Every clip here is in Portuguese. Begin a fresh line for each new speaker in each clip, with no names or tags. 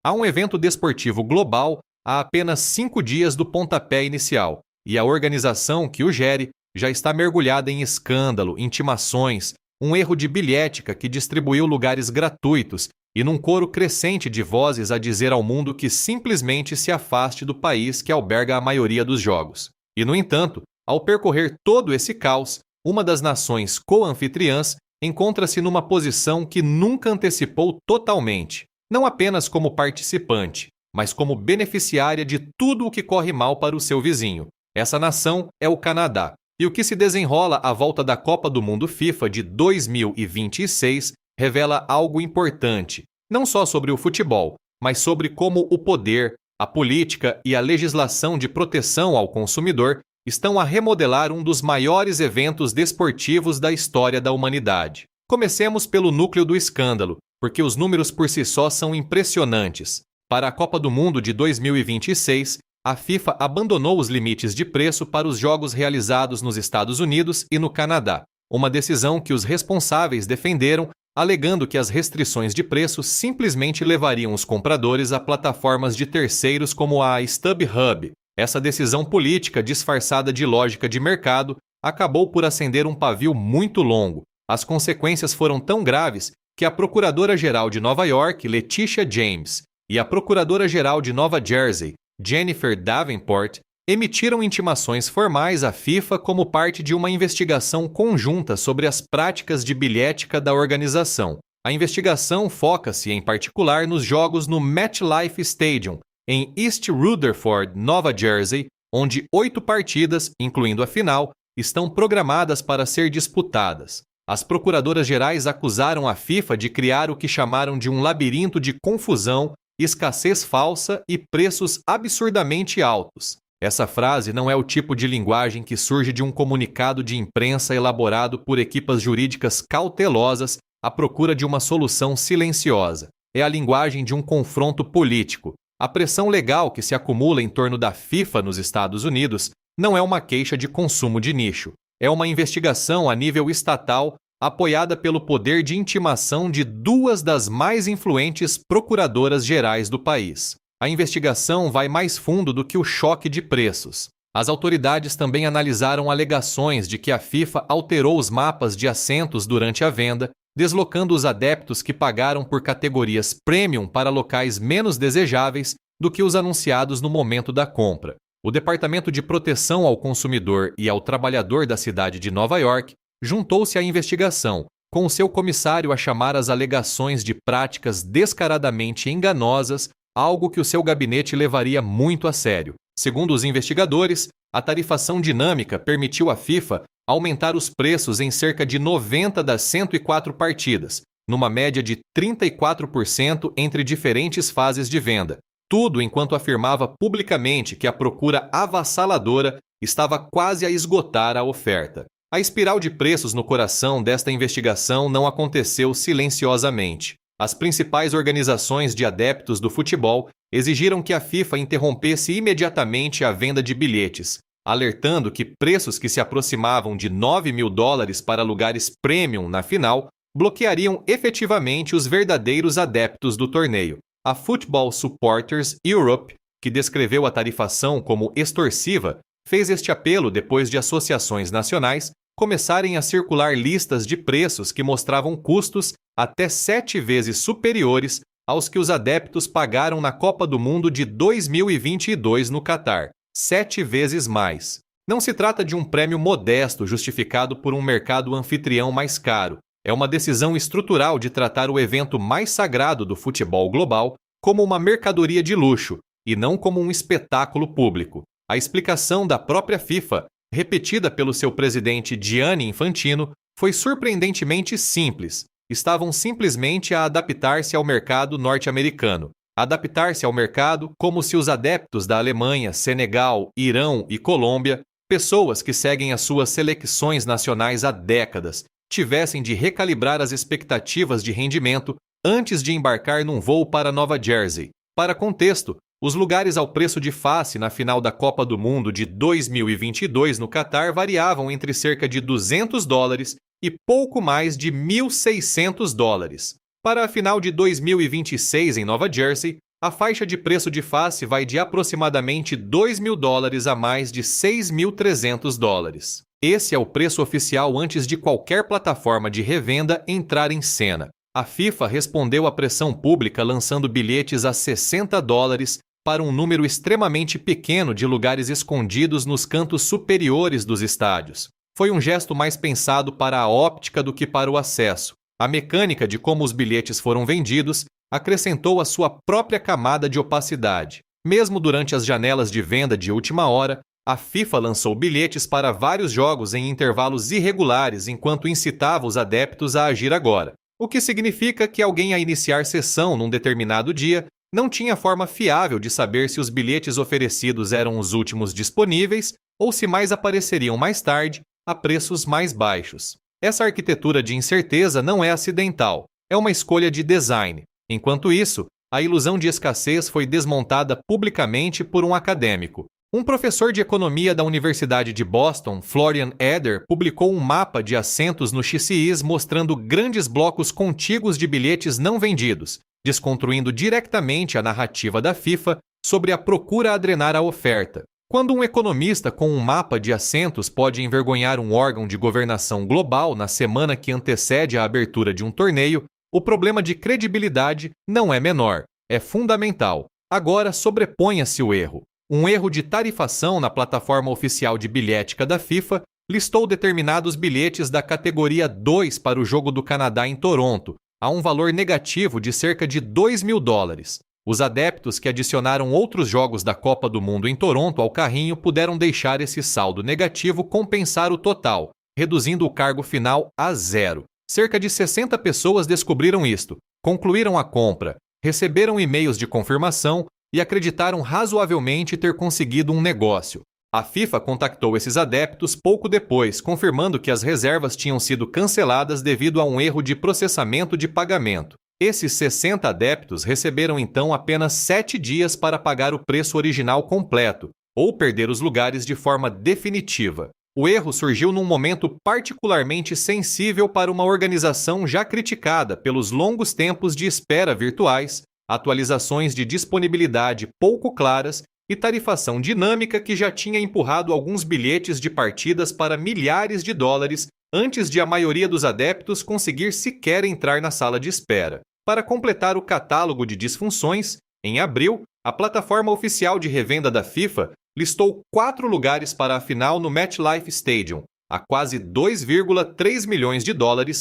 Há um evento desportivo global há apenas 5 dias do pontapé inicial, e a organização que o gere já está mergulhada em escândalo, intimações, um erro de bilhética que distribuiu lugares gratuitos e num coro crescente de vozes a dizer ao mundo que simplesmente se afaste do país que alberga a maioria dos jogos. E, no entanto, ao percorrer todo esse caos, uma das nações co-anfitriãs encontra-se numa posição que nunca antecipou totalmente, não apenas como participante, mas como beneficiária de tudo o que corre mal para o seu vizinho. Essa nação é o Canadá. E o que se desenrola à volta da Copa do Mundo FIFA de 2026 revela algo importante, não só sobre o futebol, mas sobre como o poder, a política e a legislação de proteção ao consumidor estão a remodelar um dos maiores eventos desportivos da história da humanidade. Comecemos pelo núcleo do escândalo, porque os números por si só são impressionantes. Para a Copa do Mundo de 2026, a FIFA abandonou os limites de preço para os jogos realizados nos Estados Unidos e no Canadá, uma decisão que os responsáveis defenderam, alegando que as restrições de preço simplesmente levariam os compradores a plataformas de terceiros como a StubHub. Essa decisão política disfarçada de lógica de mercado acabou por acender um pavio muito longo. As consequências foram tão graves que a Procuradora-Geral de Nova York, Letitia James, e a Procuradora-Geral de Nova Jersey, Jennifer Davenport, emitiram intimações formais à FIFA como parte de uma investigação conjunta sobre as práticas de bilhética da organização. A investigação foca-se, em particular, nos jogos no MetLife Stadium, em East Rutherford, Nova Jersey, onde 8 partidas, incluindo a final, estão programadas para ser disputadas. As procuradoras-gerais acusaram a FIFA de criar o que chamaram de um labirinto de confusão, escassez falsa e preços absurdamente altos. Essa frase não é o tipo de linguagem que surge de um comunicado de imprensa elaborado por equipas jurídicas cautelosas à procura de uma solução silenciosa. É a linguagem de um confronto político. A pressão legal que se acumula em torno da FIFA nos Estados Unidos não é uma queixa de consumo de nicho. É uma investigação a nível estatal apoiada pelo poder de intimação de 2 das mais influentes procuradoras-gerais do país. A investigação vai mais fundo do que o choque de preços. As autoridades também analisaram alegações de que a FIFA alterou os mapas de assentos durante a venda, deslocando os adeptos que pagaram por categorias premium para locais menos desejáveis do que os anunciados no momento da compra. O Departamento de Proteção ao Consumidor e ao Trabalhador da cidade de Nova York juntou-se à investigação, com o seu comissário a chamar as alegações de práticas descaradamente enganosas, algo que o seu gabinete levaria muito a sério. Segundo os investigadores, a tarifação dinâmica permitiu à FIFA aumentar os preços em cerca de 90 das 104 partidas, numa média de 34% entre diferentes fases de venda. Tudo enquanto afirmava publicamente que a procura avassaladora estava quase a esgotar a oferta. A espiral de preços no coração desta investigação não aconteceu silenciosamente. As principais organizações de adeptos do futebol exigiram que a FIFA interrompesse imediatamente a venda de bilhetes, alertando que preços que se aproximavam de $9.000 para lugares premium na final bloqueariam efetivamente os verdadeiros adeptos do torneio. A Football Supporters Europe, que descreveu a tarifação como extorsiva, fez este apelo depois de associações nacionais começarem a circular listas de preços que mostravam custos até 7 vezes superiores aos que os adeptos pagaram na Copa do Mundo de 2022 no Catar, 7 vezes mais. Não se trata de um prêmio modesto justificado por um mercado anfitrião mais caro. É uma decisão estrutural de tratar o evento mais sagrado do futebol global como uma mercadoria de luxo e não como um espetáculo público. A explicação da própria FIFA, repetida pelo seu presidente Gianni Infantino, foi surpreendentemente simples. Estavam simplesmente a adaptar-se ao mercado norte-americano. Adaptar-se ao mercado como se os adeptos da Alemanha, Senegal, Irão e Colômbia, pessoas que seguem as suas selecções nacionais há décadas, tivessem de recalibrar as expectativas de rendimento antes de embarcar num voo para Nova Jersey. Para contexto, os lugares ao preço de face na final da Copa do Mundo de 2022 no Catar variavam entre cerca de $200 e pouco mais de $1.600. Para a final de 2026 em Nova Jersey, A faixa de preço de face vai de aproximadamente $2.000 a mais de $6.300. Esse é o preço oficial antes de qualquer plataforma de revenda entrar em cena. A FIFA respondeu à pressão pública lançando bilhetes a $60 para um número extremamente pequeno de lugares escondidos nos cantos superiores dos estádios. Foi um gesto mais pensado para a óptica do que para o acesso. A mecânica de como os bilhetes foram vendidos acrescentou a sua própria camada de opacidade. Mesmo durante as janelas de venda de última hora, a FIFA lançou bilhetes para vários jogos em intervalos irregulares enquanto incitava os adeptos a agir agora, o que significa que alguém a iniciar sessão num determinado dia não tinha forma fiável de saber se os bilhetes oferecidos eram os últimos disponíveis ou se mais apareceriam mais tarde a preços mais baixos. Essa arquitetura de incerteza não é acidental, é uma escolha de design. Enquanto isso, a ilusão de escassez foi desmontada publicamente por um acadêmico. Um professor de economia da Universidade de Boston, Florian Eder, publicou um mapa de assentos no XCIs mostrando grandes blocos contíguos de bilhetes não vendidos, desconstruindo diretamente a narrativa da FIFA sobre a procura a drenar a oferta. Quando um economista com um mapa de assentos pode envergonhar um órgão de governação global na semana que antecede a abertura de um torneio, o problema de credibilidade não é menor, é fundamental. Agora sobreponha-se o erro. Um erro de tarifação na plataforma oficial de bilhética da FIFA listou determinados bilhetes da categoria 2 para o jogo do Canadá em Toronto, a um valor negativo de cerca de $2.000. Os adeptos que adicionaram outros jogos da Copa do Mundo em Toronto ao carrinho puderam deixar esse saldo negativo compensar o total, reduzindo o cargo final a 0. Cerca de 60 pessoas descobriram isto, concluíram a compra, receberam e-mails de confirmação e acreditaram razoavelmente ter conseguido um negócio. A FIFA contactou esses adeptos pouco depois, confirmando que as reservas tinham sido canceladas devido a um erro de processamento de pagamento. Esses 60 adeptos receberam então apenas 7 dias para pagar o preço original completo, ou perder os lugares de forma definitiva. O erro surgiu num momento particularmente sensível para uma organização já criticada pelos longos tempos de espera virtuais, atualizações de disponibilidade pouco claras e tarifação dinâmica que já tinha empurrado alguns bilhetes de partidas para milhares de dólares antes de a maioria dos adeptos conseguir sequer entrar na sala de espera. Para completar o catálogo de disfunções, em abril, a plataforma oficial de revenda da FIFA listou 4 lugares para a final no MetLife Stadium, a quase $2,3 milhões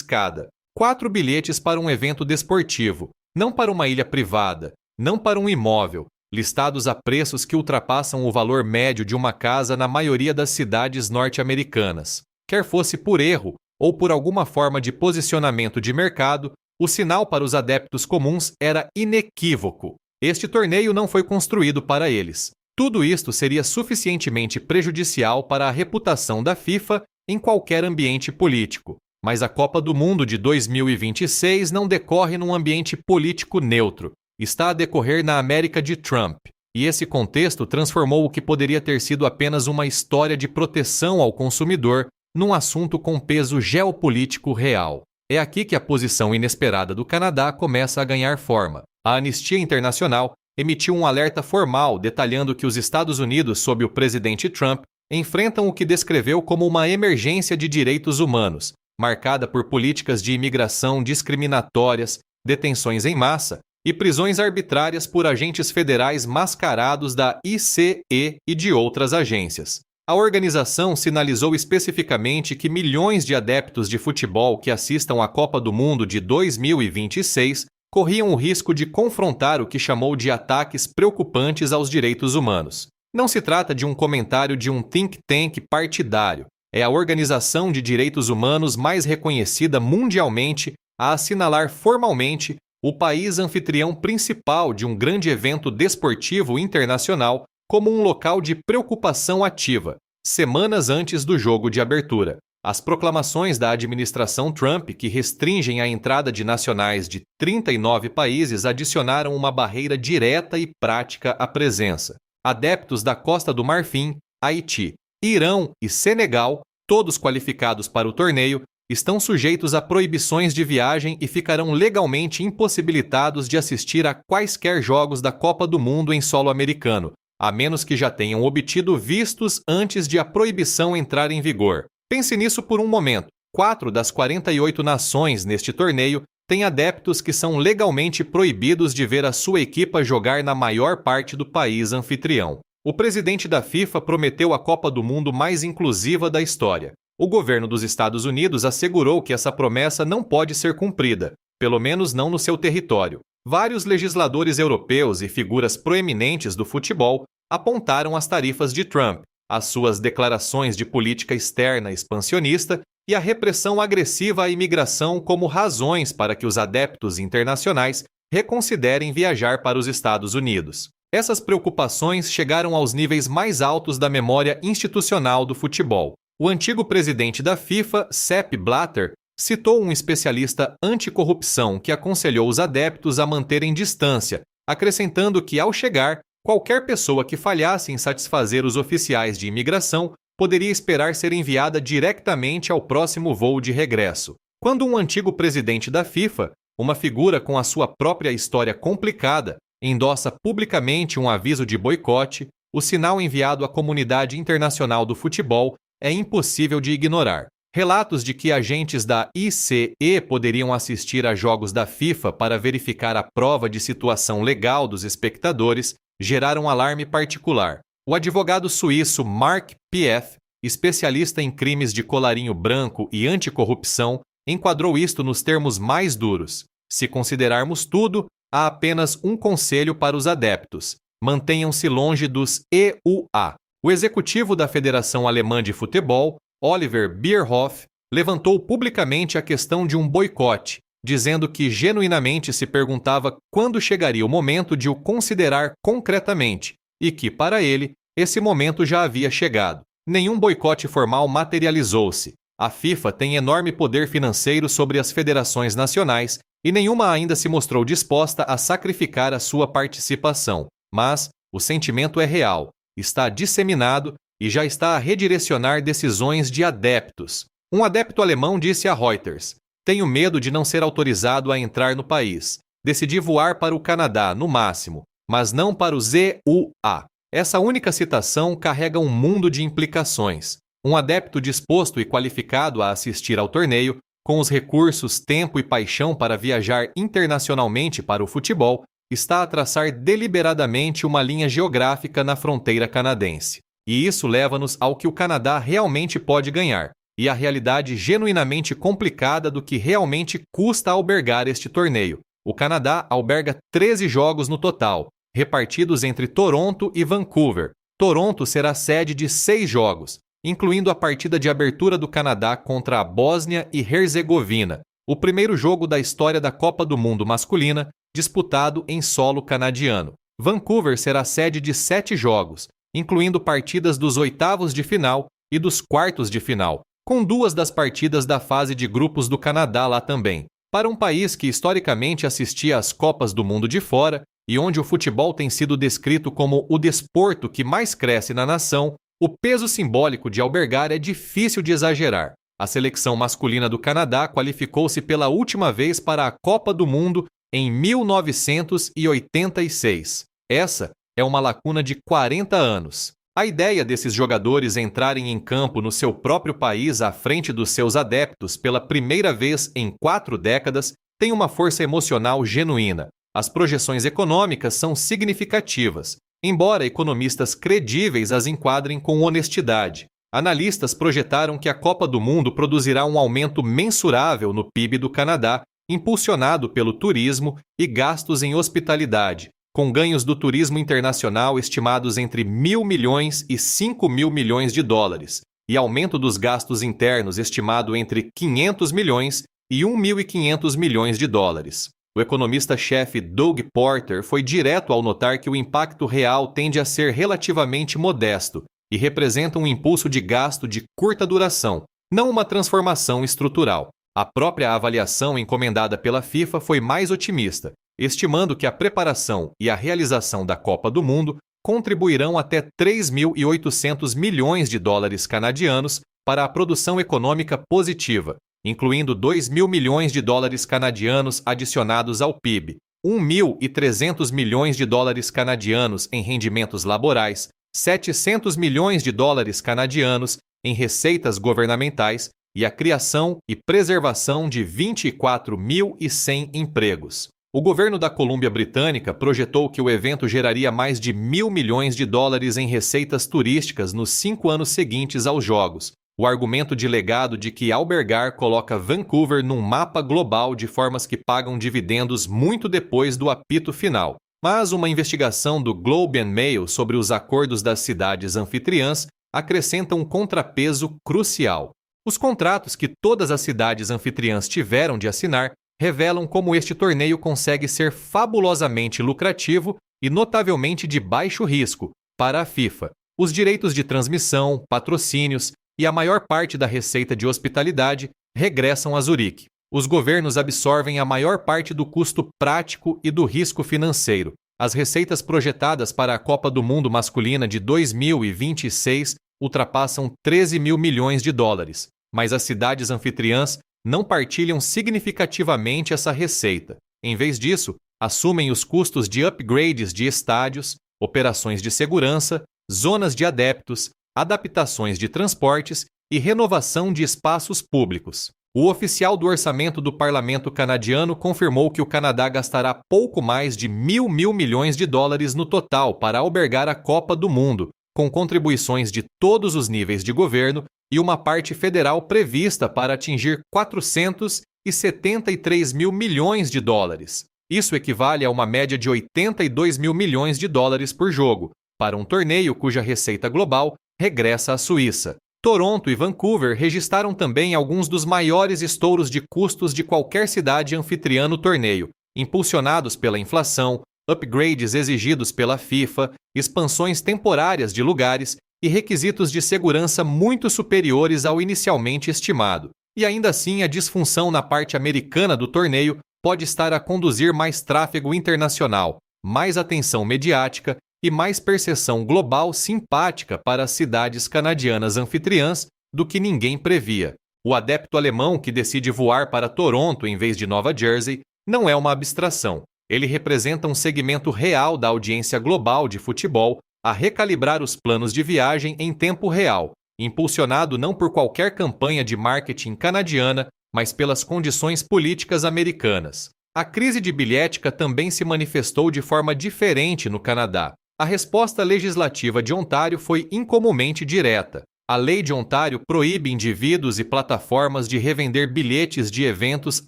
cada. 4 bilhetes para um evento desportivo, não para uma ilha privada, não para um imóvel, listados a preços que ultrapassam o valor médio de uma casa na maioria das cidades norte-americanas. Quer fosse por erro ou por alguma forma de posicionamento de mercado, o sinal para os adeptos comuns era inequívoco. Este torneio não foi construído para eles. Tudo isto seria suficientemente prejudicial para a reputação da FIFA em qualquer ambiente político. Mas a Copa do Mundo de 2026 não decorre num ambiente político neutro. Está a decorrer na América de Trump. E esse contexto transformou o que poderia ter sido apenas uma história de proteção ao consumidor num assunto com peso geopolítico real. É aqui que a posição inesperada do Canadá começa a ganhar forma. A Anistia Internacional emitiu um alerta formal detalhando que os Estados Unidos, sob o presidente Trump, enfrentam o que descreveu como uma emergência de direitos humanos, marcada por políticas de imigração discriminatórias, detenções em massa e prisões arbitrárias por agentes federais mascarados da ICE e de outras agências. A organização sinalizou especificamente que milhões de adeptos de futebol que assistam à Copa do Mundo de 2026 corriam o risco de confrontar o que chamou de ataques preocupantes aos direitos humanos. Não se trata de um comentário de um think tank partidário. É a organização de direitos humanos mais reconhecida mundialmente a assinalar formalmente o país anfitrião principal de um grande evento desportivo internacional como um local de preocupação ativa, semanas antes do jogo de abertura. As proclamações da administração Trump, que restringem a entrada de nacionais de 39 países, adicionaram uma barreira direta e prática à presença. Adeptos da Costa do Marfim, Haiti, Irão e Senegal, todos qualificados para o torneio, estão sujeitos a proibições de viagem e ficarão legalmente impossibilitados de assistir a quaisquer jogos da Copa do Mundo em solo americano, a menos que já tenham obtido vistos antes de a proibição entrar em vigor. Pense nisso por um momento. 4 das 48 nações neste torneio têm adeptos que são legalmente proibidos de ver a sua equipa jogar na maior parte do país anfitrião. O presidente da FIFA prometeu a Copa do Mundo mais inclusiva da história. O governo dos Estados Unidos assegurou que essa promessa não pode ser cumprida, pelo menos não no seu território. Vários legisladores europeus e figuras proeminentes do futebol apontaram as tarifas de Trump, as suas declarações de política externa expansionista e a repressão agressiva à imigração como razões para que os adeptos internacionais reconsiderem viajar para os Estados Unidos. Essas preocupações chegaram aos níveis mais altos da memória institucional do futebol. O antigo presidente da FIFA, Sepp Blatter, citou um especialista anticorrupção que aconselhou os adeptos a manterem distância, acrescentando que, ao chegar, qualquer pessoa que falhasse em satisfazer os oficiais de imigração poderia esperar ser enviada diretamente ao próximo voo de regresso. Quando um antigo presidente da FIFA, uma figura com a sua própria história complicada, endossa publicamente um aviso de boicote, o sinal enviado à comunidade internacional do futebol é impossível de ignorar. Relatos de que agentes da ICE poderiam assistir a jogos da FIFA para verificar a prova de situação legal dos espectadores geraram alarme particular. O advogado suíço Mark Pief, especialista em crimes de colarinho branco e anticorrupção, enquadrou isto nos termos mais duros. Se considerarmos tudo, há apenas um conselho para os adeptos: mantenham-se longe dos EUA. O executivo da Federação Alemã de Futebol, Oliver Bierhoff, levantou publicamente a questão de um boicote, dizendo que genuinamente se perguntava quando chegaria o momento de o considerar concretamente e que, para ele, esse momento já havia chegado. Nenhum boicote formal materializou-se. A FIFA tem enorme poder financeiro sobre as federações nacionais e nenhuma ainda se mostrou disposta a sacrificar a sua participação. Mas o sentimento é real, está disseminado e já está a redirecionar decisões de adeptos. Um adepto alemão disse a Reuters: "Tenho medo de não ser autorizado a entrar no país. Decidi voar para o Canadá, no máximo, mas não para os EUA." Essa única citação carrega um mundo de implicações. Um adepto disposto e qualificado a assistir ao torneio, com os recursos, tempo e paixão para viajar internacionalmente para o futebol, está a traçar deliberadamente uma linha geográfica na fronteira canadense. E isso leva-nos ao que o Canadá realmente pode ganhar, e à realidade genuinamente complicada do que realmente custa albergar este torneio. O Canadá alberga 13 jogos no total, repartidos entre Toronto e Vancouver. Toronto será sede de 6 jogos, incluindo a partida de abertura do Canadá contra a Bósnia e Herzegovina, o primeiro jogo da história da Copa do Mundo masculina, disputado em solo canadiano. Vancouver será sede de 7 jogos, incluindo partidas dos oitavos de final e dos quartos de final, com 2 das partidas da fase de grupos do Canadá lá também. Para um país que historicamente assistia às Copas do Mundo de fora e onde o futebol tem sido descrito como o desporto que mais cresce na nação, o peso simbólico de albergar é difícil de exagerar. A seleção masculina do Canadá qualificou-se pela última vez para a Copa do Mundo em 1986. Essa é uma lacuna de 40 anos. A ideia desses jogadores entrarem em campo no seu próprio país à frente dos seus adeptos pela primeira vez em 4 décadas tem uma força emocional genuína. As projeções econômicas são significativas, embora economistas credíveis as enquadrem com honestidade. Analistas projetaram que a Copa do Mundo produzirá um aumento mensurável no PIB do Canadá, impulsionado pelo turismo e gastos em hospitalidade, com ganhos do turismo internacional estimados entre 1.000 milhões e 5.000 milhões de dólares, e aumento dos gastos internos estimado entre 500 milhões e 1.500 milhões de dólares. O economista-chefe Doug Porter foi direto ao notar que o impacto real tende a ser relativamente modesto e representa um impulso de gasto de curta duração, não uma transformação estrutural. A própria avaliação encomendada pela FIFA foi mais otimista, estimando que a preparação e a realização da Copa do Mundo contribuirão até 3.800 milhões de dólares canadianos para a produção econômica positiva, incluindo 2 mil milhões de dólares canadianos adicionados ao PIB, 1.300 milhões de dólares canadianos em rendimentos laborais, 700 milhões de dólares canadianos em receitas governamentais e a criação e preservação de 24.100 empregos. O governo da Colômbia Britânica projetou que o evento geraria mais de 1.000 milhões de dólares em receitas turísticas nos 5 anos seguintes aos Jogos. O argumento de legado de que albergar coloca Vancouver num mapa global de formas que pagam dividendos muito depois do apito final. Mas uma investigação do Globe and Mail sobre os acordos das cidades anfitriãs acrescenta um contrapeso crucial. Os contratos que todas as cidades anfitriãs tiveram de assinar revelam como este torneio consegue ser fabulosamente lucrativo e notavelmente de baixo risco para a FIFA. Os direitos de transmissão, patrocínios e a maior parte da receita de hospitalidade regressam a Zurique. Os governos absorvem a maior parte do custo prático e do risco financeiro. As receitas projetadas para a Copa do Mundo masculina de 2026 ultrapassam 13 mil milhões de dólares, mas as cidades anfitriãs não partilham significativamente essa receita. Em vez disso, assumem os custos de upgrades de estádios, operações de segurança, zonas de adeptos, adaptações de transportes e renovação de espaços públicos. O oficial do orçamento do parlamento canadiano confirmou que o Canadá gastará pouco mais de 1.000 milhões de dólares no total para albergar a Copa do Mundo, com contribuições de todos os níveis de governo e uma parte federal prevista para atingir 473 mil milhões de dólares. Isso equivale a uma média de 82 mil milhões de dólares por jogo, para um torneio cuja receita global regressa à Suíça. Toronto e Vancouver registraram também alguns dos maiores estouros de custos de qualquer cidade anfitriã no torneio, impulsionados pela inflação, upgrades exigidos pela FIFA, expansões temporárias de lugares e requisitos de segurança muito superiores ao inicialmente estimado. E ainda assim, a disfunção na parte americana do torneio pode estar a conduzir mais tráfego internacional, mais atenção mediática e mais percepção global simpática para as cidades canadianas anfitriãs do que ninguém previa. O adepto alemão que decide voar para Toronto em vez de Nova Jersey não é uma abstração. Ele representa um segmento real da audiência global de futebol a recalibrar os planos de viagem em tempo real, impulsionado não por qualquer campanha de marketing canadiana, mas pelas condições políticas americanas. A crise de bilhética também se manifestou de forma diferente no Canadá. A resposta legislativa de Ontário foi incomumente direta. A lei de Ontário proíbe indivíduos e plataformas de revender bilhetes de eventos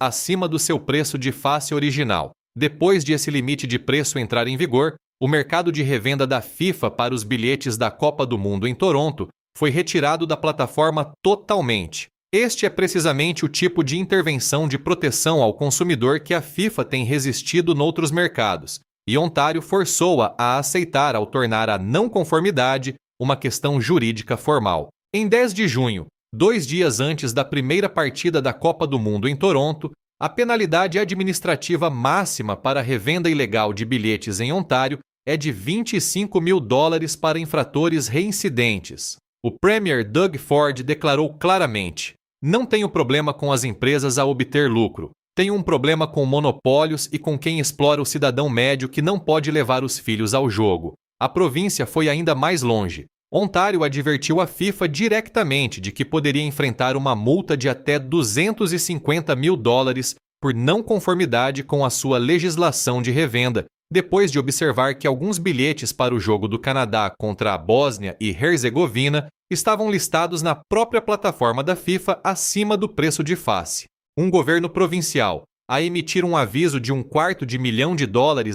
acima do seu preço de face original. Depois de esse limite de preço entrar em vigor, o mercado de revenda da FIFA para os bilhetes da Copa do Mundo em Toronto foi retirado da plataforma totalmente. Este é precisamente o tipo de intervenção de proteção ao consumidor que a FIFA tem resistido noutros mercados, e Ontário forçou-a a aceitar ao tornar a não conformidade uma questão jurídica formal. Em 10 de junho, 2 dias antes da primeira partida da Copa do Mundo em Toronto, a penalidade administrativa máxima para a revenda ilegal de bilhetes em Ontário é de 25 mil dólares para infratores reincidentes. O Premier Doug Ford declarou claramente: "Não tenho problema com as empresas a obter lucro. Tenho um problema com monopólios e com quem explora o cidadão médio que não pode levar os filhos ao jogo." A província foi ainda mais longe. Ontário advertiu a FIFA diretamente de que poderia enfrentar uma multa de até 250 mil dólares por não conformidade com a sua legislação de revenda, depois de observar que alguns bilhetes para o jogo do Canadá contra a Bósnia e Herzegovina estavam listados na própria plataforma da FIFA acima do preço de face. Um governo provincial, a emitir um aviso de $250 milhão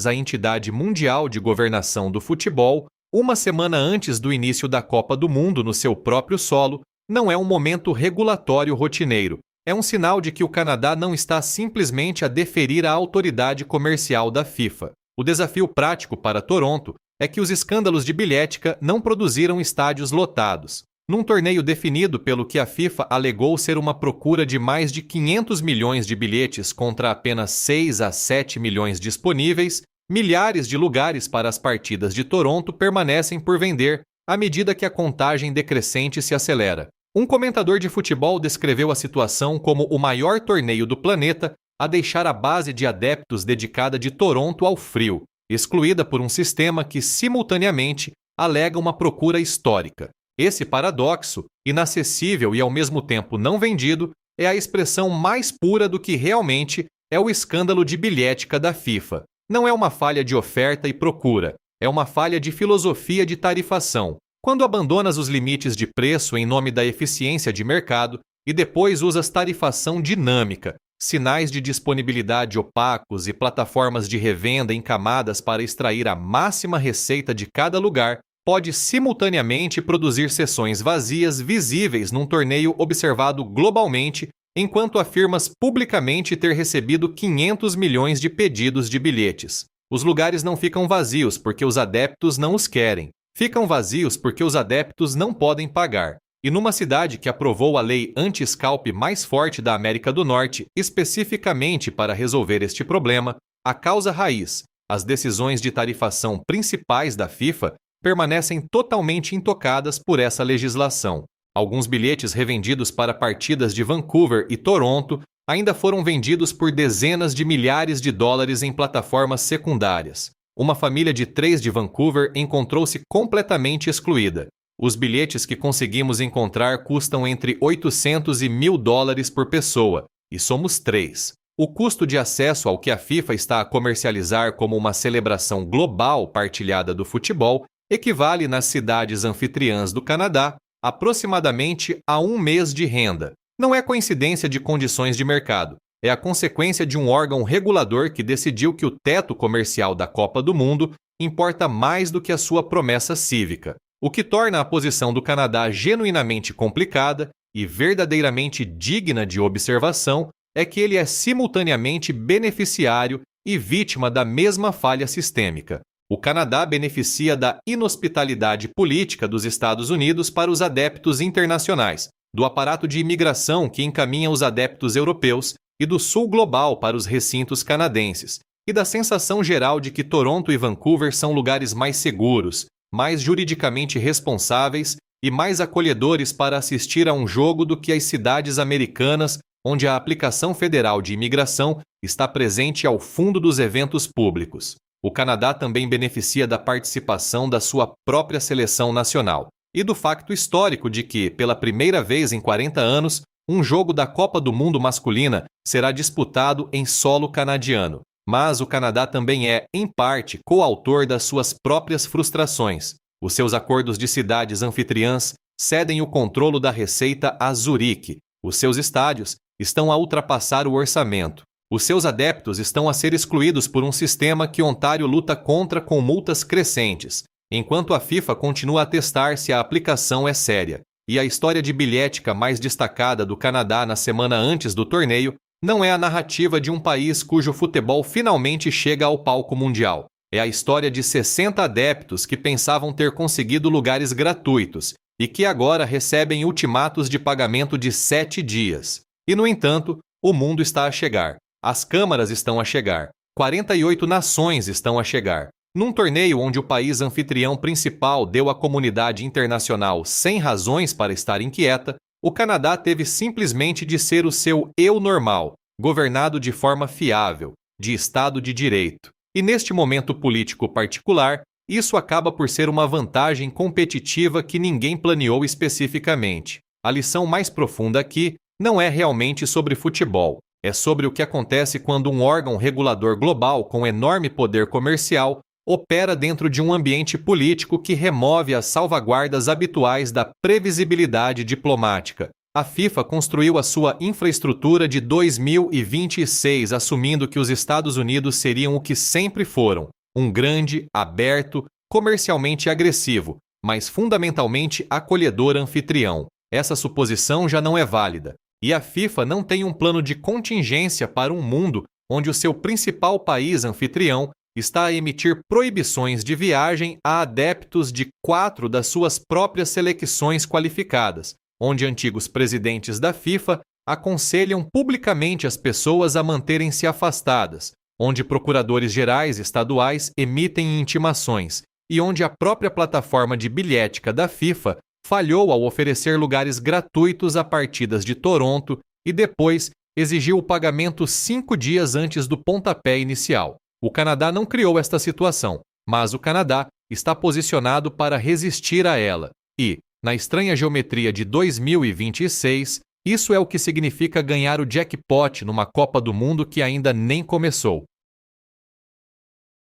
à entidade mundial de governação do futebol, uma semana antes do início da Copa do Mundo no seu próprio solo, não é um momento regulatório rotineiro. É um sinal de que o Canadá não está simplesmente a deferir à autoridade comercial da FIFA. O desafio prático para Toronto é que os escândalos de bilhética não produziram estádios lotados. Num torneio definido pelo que a FIFA alegou ser uma procura de mais de 500 milhões de bilhetes contra apenas 6 a 7 milhões disponíveis, milhares de lugares para as partidas de Toronto permanecem por vender à medida que a contagem decrescente se acelera. Um comentador de futebol descreveu a situação como o maior torneio do planeta a deixar a base de adeptos dedicada de Toronto ao frio, excluída por um sistema que, simultaneamente, alega uma procura histórica. Esse paradoxo, inacessível e ao mesmo tempo não vendido, é a expressão mais pura do que realmente é o escândalo de bilhética da FIFA. Não é uma falha de oferta e procura, é uma falha de filosofia de tarifação. Quando abandonas os limites de preço em nome da eficiência de mercado e depois usas tarifação dinâmica, sinais de disponibilidade opacos e plataformas de revenda em camadas para extrair a máxima receita de cada lugar, pode simultaneamente produzir sessões vazias visíveis num torneio observado globalmente, enquanto afirmas publicamente ter recebido 500 milhões de pedidos de bilhetes. Os lugares não ficam vazios porque os adeptos não os querem. Ficam vazios porque os adeptos não podem pagar. E numa cidade que aprovou a lei anti-scalp mais forte da América do Norte, especificamente para resolver este problema, a causa raiz, as decisões de tarifação principais da FIFA, permanecem totalmente intocadas por essa legislação. Alguns bilhetes revendidos para partidas de Vancouver e Toronto ainda foram vendidos por dezenas de milhares de dólares em plataformas secundárias. Uma família de 3 de Vancouver encontrou-se completamente excluída. Os bilhetes que conseguimos encontrar custam entre 800 e 1.000 dólares por pessoa, e somos 3. O custo de acesso ao que a FIFA está a comercializar como uma celebração global partilhada do futebol equivale nas cidades anfitriãs do Canadá aproximadamente a 1 mês de renda. Não é coincidência de condições de mercado. É a consequência de um órgão regulador que decidiu que o teto comercial da Copa do Mundo importa mais do que a sua promessa cívica, o que torna a posição do Canadá genuinamente complicada e verdadeiramente digna de observação é que ele é simultaneamente beneficiário e vítima da mesma falha sistêmica. O Canadá beneficia da inhospitalidade política dos Estados Unidos para os adeptos internacionais, do aparato de imigração que encaminha os adeptos europeus e do sul global para os recintos canadenses, e da sensação geral de que Toronto e Vancouver são lugares mais seguros, mais juridicamente responsáveis e mais acolhedores para assistir a um jogo do que as cidades americanas, onde a aplicação federal de imigração está presente ao fundo dos eventos públicos. O Canadá também beneficia da participação da sua própria seleção nacional e do facto histórico de que, pela primeira vez em 40 anos, um jogo da Copa do Mundo masculina será disputado em solo canadiano. Mas o Canadá também é, em parte, coautor das suas próprias frustrações. Os seus acordos de cidades anfitriãs cedem o controle da receita a Zurique. Os seus estádios estão a ultrapassar o orçamento. Os seus adeptos estão a ser excluídos por um sistema que Ontário luta contra com multas crescentes, enquanto a FIFA continua a testar se a aplicação é séria. E a história de bilhética mais destacada do Canadá na semana antes do torneio não é a narrativa de um país cujo futebol finalmente chega ao palco mundial. É a história de 60 adeptos que pensavam ter conseguido lugares gratuitos e que agora recebem ultimatos de pagamento de 7 dias. E, no entanto, o mundo está a chegar. As câmaras estão a chegar. 48 nações estão a chegar. Num torneio onde o país anfitrião principal deu à comunidade internacional 100 razões para estar inquieta, o Canadá teve simplesmente de ser o seu eu normal, governado de forma fiável, de Estado de Direito. E neste momento político particular, isso acaba por ser uma vantagem competitiva que ninguém planeou especificamente. A lição mais profunda aqui não é realmente sobre futebol, é sobre o que acontece quando um órgão regulador global com enorme poder comercial opera dentro de um ambiente político que remove as salvaguardas habituais da previsibilidade diplomática. A FIFA construiu a sua infraestrutura de 2026 assumindo que os Estados Unidos seriam o que sempre foram, um grande, aberto, comercialmente agressivo, mas fundamentalmente acolhedor anfitrião. Essa suposição já não é válida, e a FIFA não tem um plano de contingência para um mundo onde o seu principal país anfitrião está a emitir proibições de viagem a adeptos de 4 das suas próprias selecções qualificadas, onde antigos presidentes da FIFA aconselham publicamente as pessoas a manterem-se afastadas, onde procuradores gerais estaduais emitem intimações e onde a própria plataforma de bilhética da FIFA falhou ao oferecer lugares gratuitos a partidas de Toronto e depois exigiu o pagamento 5 dias antes do pontapé inicial. O Canadá não criou esta situação, mas o Canadá está posicionado para resistir a ela. E, na estranha geometria de 2026, isso é o que significa ganhar o jackpot numa Copa do Mundo que ainda nem começou.